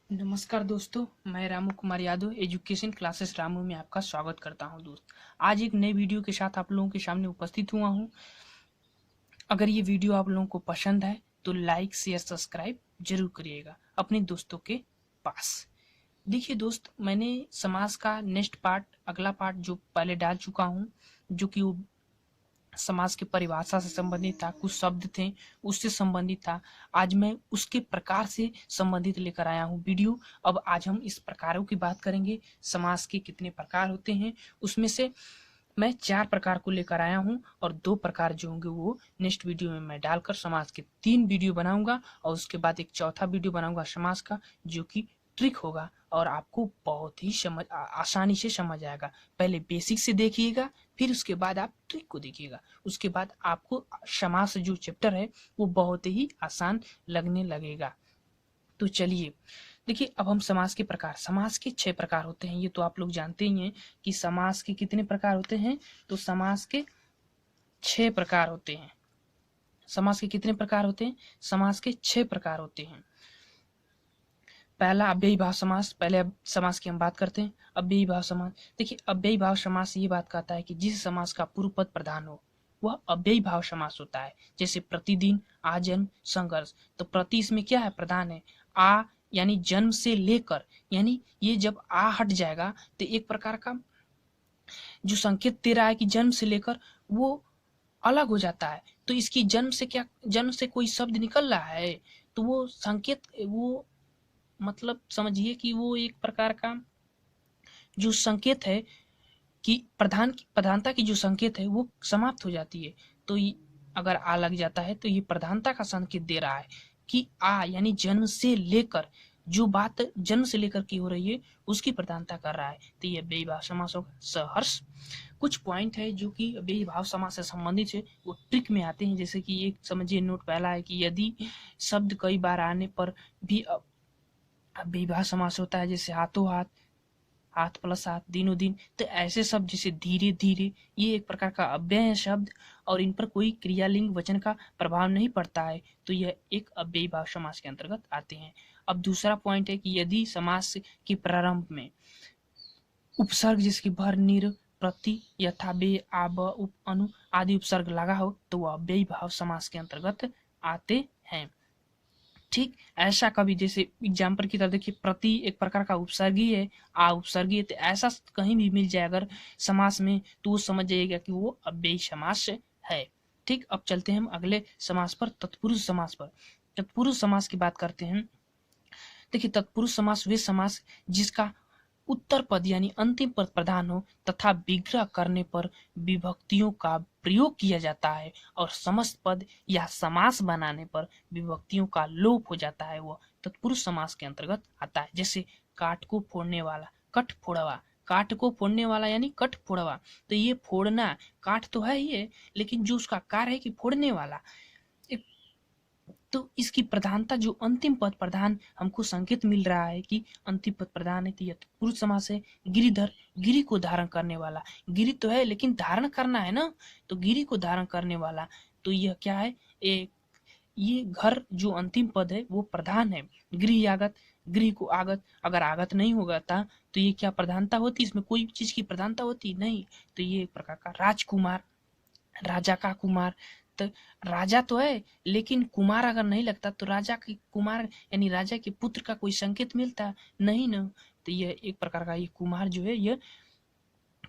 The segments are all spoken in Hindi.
नमस्कार दोस्तों, मैं रामू कुमार यादव एजुकेशन क्लासेस रामू में आपका स्वागत करता हूं। आज एक नए वीडियो के साथ आप लोगों के सामने उपस्थित हुआ हूं। अगर ये वीडियो आप लोगों को पसंद है तो लाइक शेयर सब्सक्राइब जरूर करिएगा अपने दोस्तों के पास। देखिए दोस्त, मैंने समाज का नेक्स्ट पार्ट, अगला पार्ट जो पहले डाल चुका हूँ, जो कि वो समाज की परिभाषा से संबंधित था, कुछ शब्द थे उससे संबंधित था। आज मैं उसके प्रकार से संबंधित लेकर आया हूँ वीडियो। अब आज हम इस प्रकारों की बात करेंगे, समाज के कितने प्रकार होते हैं। उसमें से मैं 4 प्रकार को लेकर आया हूँ और 2 प्रकार जो होंगे वो नेक्स्ट वीडियो में मैं डालकर समाज के 3 वीडियो बनाऊंगा और उसके बाद एक चौथा वीडियो बनाऊंगा समाज का, जो कि ट्रिक होगा और आपको बहुत ही आसानी से समझ आएगा। पहले बेसिक से देखिएगा, फिर उसके बाद आप ट्रिक को देखिएगा। उसके बाद आपको समाज जो चैप्टर है वो बहुत ही आसान लगने लगेगा। तो चलिए देखिए, अब हम समाज के प्रकार, समाज के 6 प्रकार होते हैं। ये तो आप लोग जानते ही हैं कि समाज के कितने प्रकार होते हैं। तो समाज के 6 प्रकार होते हैं। समाज के कितने प्रकार होते हैं? समाज के 6 प्रकार होते हैं। पहला अव्ययी भाव समास। पहले अब समास की हम बात करते हैं। अव्ययी भाव समास, देखिए अव्ययी भाव समास ये बात कहता है कि जिस समास का पूर्व पद प्रधान हो वह अव्ययी भाव समास होता है। जैसे प्रतिदिन, आजन्म, संघर्ष। तो प्रति इसमें क्या है? प्रधान है। आ यानी जन्म से लेकर, यानी ये जब आ हट जाएगा तो एक प्रकार का जो संकेत दे रहा है कि जन्म से लेकर वो अलग हो जाता है। तो इसकी जन्म से क्या, जन्म से कोई शब्द निकल रहा है तो वो संकेत, वो मतलब समझिए कि वो एक प्रकार का जो संकेत है कि प्रधानता की जो संकेत है वो समाप्त हो जाती है। तो अगर आ लग जाता है तो ये प्रधानता का संकेत दे रहा है कि आ यानी जन्म से लेकर, जो बात जन्म से लेकर की हो रही है उसकी प्रधानता कर रहा है। तो ये अव्ययी भाव समास होगा। सहर्ष, कुछ पॉइंट है जो कि अव्ययी भाव समास से संबंधित है, वो ट्रिक में आते हैं। जैसे कि एक समझिए नोट पहला है कि यदि शब्द कई बार आने पर भी अव्ययी भाव समास होता है, जैसे हाथों हाथ, हाथ प्लस हाथ, दिनों दिन। तो ऐसे शब्द जैसे धीरे धीरे, ये एक प्रकार का अव्यय है शब्द और इन पर कोई क्रियालिंग वचन का प्रभाव नहीं पड़ता है, तो यह एक अव्ययी भाव समास के अंतर्गत आते हैं। अब दूसरा पॉइंट है कि यदि समास के प्रारंभ में उपसर्ग जिसकी भर, निर, प्रति, यथा, बे, आब, उप, अनु आदि उपसर्ग लगा हो तो वह अव्ययी भाव समास के अंतर्गत आते हैं। ठीक ऐसा कभी, जैसे एग्जाम्पल की तरह देखिए, प्रति एक प्रकार का उपसर्गी है, आ उपसर्गी है। तो ऐसा कहीं भी मिल जाए अगर समास में तो वो समझ जाइएगा कि वो अव्ययी समास है। ठीक, अब चलते हैं हम अगले समास पर, तत्पुरुष समास पर। तत्पुरुष समास की बात करते हैं। देखिए तत्पुरुष समास वे समास जिसका उत्तर पद यानी अंतिम पद प्रधान हो तथा विग्रह करने पर विभक्तियों का प्रयोग किया जाता है और समस्त पद या समास बनाने पर विभक्तियों का लोप हो जाता है, वह तत्पुरुष समास के अंतर्गत आता है। जैसे काट को फोड़ने वाला, कट फोड़वा। काट को फोड़ने वाला यानी कट फोड़वा। तो ये फोड़ना, काट तो है ही है, लेकिन जो उसका कार्य है कि फोड़ने वाला, तो इसकी प्रधानता जो अंतिम पद प्रधान हमको संकेत मिल रहा है कि अंतिम पद प्रधान है, तो यह पुरुष समास है। गिरिधर, गिरी को धारण करने वाला। गिरी तो है लेकिन धारण करना है ना, तो गिरी को धारण करने वाला। तो यह क्या है? एक ये घर जो अंतिम पद है वो प्रधान है। गृह आगत, गृह को आगत, अगर आगत नहीं होगा था तो ये क्या प्रधानता होती? इसमें कोई चीज की प्रधानता होती नहीं। तो ये एक प्रकार का राजकुमार, राजा का कुमार। तो राजा तो है लेकिन कुमार अगर नहीं लगता तो राजा के कुमार यानी राजा के पुत्र का कोई संकेत मिलता नहीं ना। तो यह एक प्रकार का ये कुमार जो है ये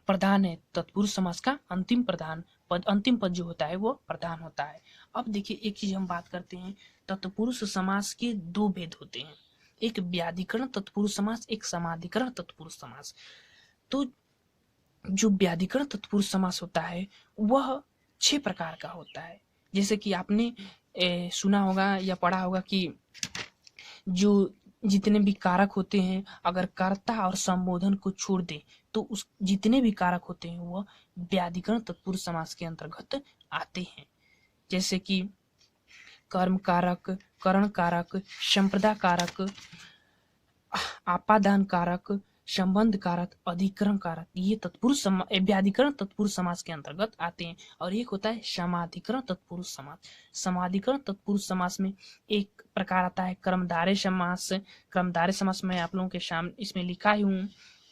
प्रधान है। तत्पुरुष समास का अंतिम प्रधान पद, अंतिम पद जो होता है वो प्रधान होता है। अब देखिए एक चीज हम बात करते हैं, तत्पुरुष समास के 2 भेद होते हैं, एक व्याधिकरण तत्पुरुष समास, एक समाधिकरण तत्पुरुष समास। तो जो व्याधिकरण तत्पुरुष समास होता है वह 6 प्रकार का होता है। जैसे कि आपने सुना होगा या पढ़ा होगा कि जो जितने भी कारक होते हैं अगर कर्ता और संबोधन को छोड़ दे तो उस जितने भी कारक होते हैं वह व्याधिकरण तत्पुरुष समास के अंतर्गत आते हैं। जैसे कि कर्म कारक, करण कारक, संप्रदा कारक, आपादान कारक, संबंध कारक, अधिकरण कारक, ये तत्पुरुष व्याधिकरण तत्पुरुष समास के अंतर्गत आते हैं। और एक होता है समाधिकरण तत्पुरुष समास। समाधिकरण तत्पुरुष समास में एक प्रकार आता है कर्मधारय समास। कर्मधारय समास में आप लोगों के सामने इसमें लिखा ही हूँ।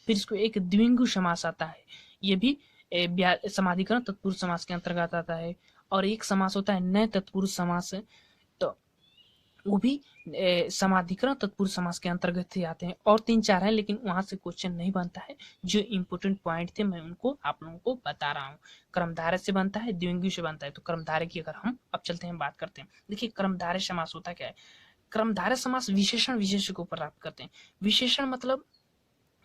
फिर इसको एक द्विगु समास आता है, ये भी समाधिकरण तत्पुरुष समास के अंतर्गत आता है। और एक समास होता है नए तत्पुरुष समास, तो वो भी समाधिकरण तत्पुरुष समास के अंतर्गत ही आते हैं। और 3-4 हैं, लेकिन वहां से क्वेश्चन नहीं बनता है। जो इंपोर्टेंट पॉइंट थे मैं उनको आप लोगों को बता रहा हूँ। कर्मधारय से बनता है, द्विगु से बनता है। तो कर्मधारय की अगर हम अब चलते हैं बात करते हैं। देखिए कर्मधारय समास होता क्या है। कर्मधारय समास विशेषण विशेष्य को प्राप्त करते हैं। विशेषण मतलब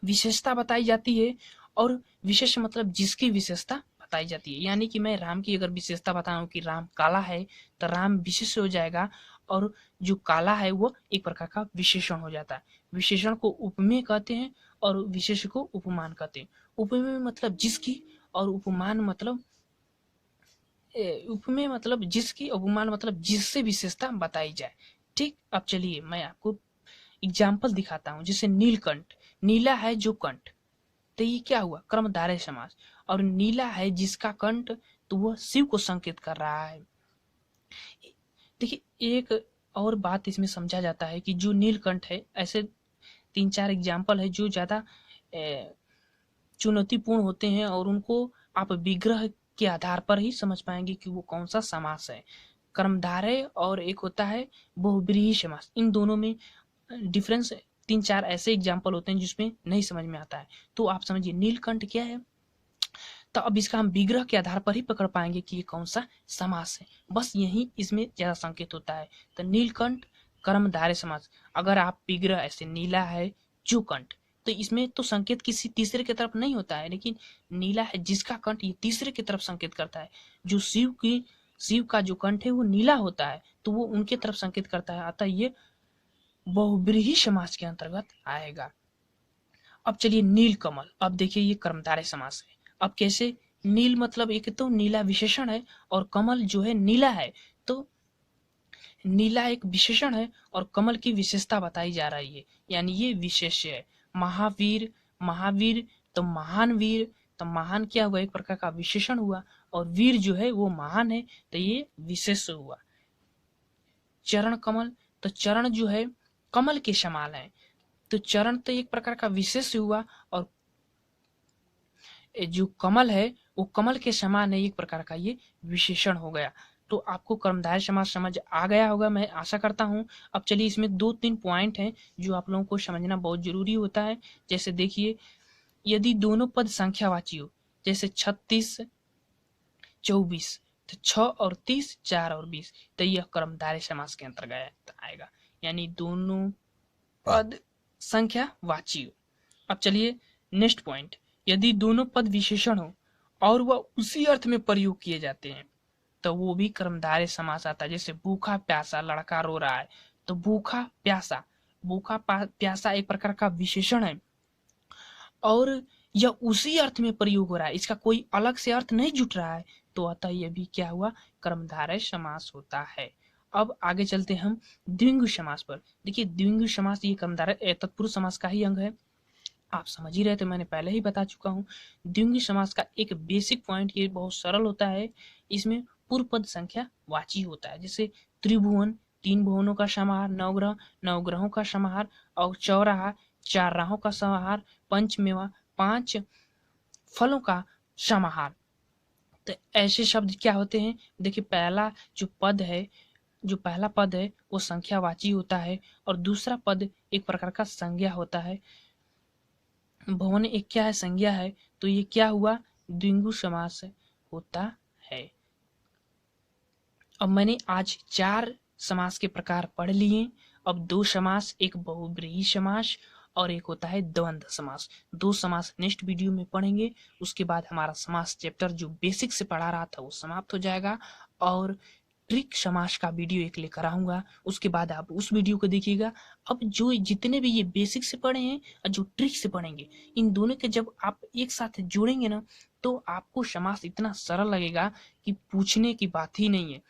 विशेषता बताई जाती है, और विशेष मतलब जिसकी विशेषता बताई जाती है। यानी कि मैं राम की अगर विशेषता बताऊं कि राम काला है, तो राम विशेष हो जाएगा, और जो काला है वो एक प्रकार का विशेषण हो जाता है। विशेषण को उपमेय कहते हैं और विशेष को उपमान कहते हैं। उपमेय मतलब जिसकी, और उपमान मतलब उपमेय मतलब जिसकी, उपमान मतलब जिससे विशेषता बताई जाए। ठीक, अब चलिए मैं आपको एग्जाम्पल दिखाता हूँ। जैसे नीलकंठ, नीला है जो कंठ, तो ये क्या हुआ, कर्मधारय समास। और नीला है जिसका कंठ, तो वह शिव को संकेत कर रहा है। देखिए एक और बात इसमें समझा जाता है कि जो नीलकंठ है, ऐसे 3-4 एग्जाम्पल है जो ज्यादा चुनौतीपूर्ण होते हैं, और उनको आप विग्रह के आधार पर ही समझ पाएंगे कि वो कौन सा समास है। कर्मधारय और एक होता है बहुब्रीहि समास, इन दोनों में डिफरेंस 3-4 ऐसे एग्जाम्पल होते हैं जिसमें नहीं समझ में आता है। तो आप समझिए नीलकंठ क्या है, तो अब इसका हम विग्रह के आधार पर ही पकड़ पाएंगे कि ये कौन सा समास है। बस यही इसमें ज्यादा संकेत होता है। तो नीलकंठ कर्मधारय समास। अगर आप विग्रह ऐसे नीला है जो कंठ, तो इसमें तो संकेत किसी तीसरे की तरफ नहीं होता है, लेकिन नीला है जिसका कंठ, ये तीसरे की तरफ संकेत करता है। जो शिव का जो कंठ है वो नीला होता है, तो वो उनके तरफ संकेत करता है। अतः ये बहुब्रीहि समास के अंतर्गत आएगा। अब चलिए नीलकमल। अब देखिए ये कर्मधारय समास है। अब कैसे, नील मतलब एक तो नीला विशेषण है, और कमल जो है नीला है, तो नीला एक विशेषण है और कमल की विशेषता बताई जा रही है, यानी ये विशेष्य है। महावीर, महावीर तो महान वीर, तो महान क्या हुआ, एक प्रकार का विशेषण हुआ, और वीर जो है वो महान है, तो ये विशेष हुआ। चरण कमल, तो चरण जो है कमल के समान है, तो चरण तो एक प्रकार का विशेष हुआ, और जो कमल है वो कमल के समान है, एक प्रकार का ये विशेषण हो गया। तो आपको कर्मधारय समास समझ आ गया होगा, मैं आशा करता हूँ। अब चलिए इसमें 2-3 पॉइंट हैं जो आप लोगों को समझना बहुत जरूरी होता है। जैसे देखिए, यदि दोनों पद संख्यावाची हो, जैसे 36 24, तो 6 और 30, 4 और 20, तो यह कर्मधारय समास के अंतर्गत आएगा, यानी दोनों पद संख्यावाची हो। अब चलिए नेक्स्ट पॉइंट, यदि दोनों पद विशेषण हो और वह उसी अर्थ में प्रयोग किए जाते हैं, तो वो भी कर्मधारय समास आता है। जैसे भूखा प्यासा, लड़का रो रहा है, तो भूखा प्यासा, भूखा प्यासा एक प्रकार का विशेषण है, और यह उसी अर्थ में प्रयोग हो रहा है, इसका कोई अलग से अर्थ नहीं जुट रहा है, तो अतः यह भी क्या हुआ, कर्मधारय समास होता है। अब आगे चलते हम द्विगु समास पर। देखिए द्विगु समास ये कर्मधारय तत्पुरुष समास का ही अंग है, आप समझ ही रहे थे, मैंने पहले ही बता चुका हूँ। द्विगु समास का एक बेसिक पॉइंट ये बहुत सरल होता है, इसमें पूर्व पद संख्या वाची होता है। जैसे त्रिभुवन, 3 भुवनों का समाहार, नवग्रह, 9 ग्रहों का समाहार, और चौराहा, 4 राहों का समाहार, पंचमेवा, 5 फलों का समाहार। तो ऐसे शब्द क्या होते हैं, देखिए जो पहला पद है वो संख्यावाची होता है, और दूसरा पद एक प्रकार का संज्ञा होता है। भवन एक क्या है, संज्ञा है, तो ये क्या हुआ, द्विगु समास होता है। अब मैंने आज 4 समास के प्रकार पढ़ लिए। अब 2 समास, एक बहुब्रीहि समास और एक होता है द्वंद्व समास। 2 समास नेक्स्ट वीडियो में पढ़ेंगे। उसके बाद हमारा समास चैप्टर जो बेसिक से पढ़ा रहा था वो समाप्त हो जाएगा, और ट्रिक समास का वीडियो एक लेकर आऊंगा, उसके बाद आप उस वीडियो को देखिएगा। अब जो जितने भी ये बेसिक से पढ़े हैं और जो ट्रिक से पढ़ेंगे, इन दोनों के जब आप एक साथ जोड़ेंगे ना, तो आपको समास इतना सरल लगेगा कि पूछने की बात ही नहीं है।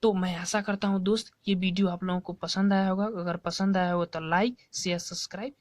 तो मैं आशा करता हूँ दोस्त ये वीडियो आप लोगों को पसंद आया होगा। अगर पसंद आया हो तो लाइक शेयर सब्सक्राइब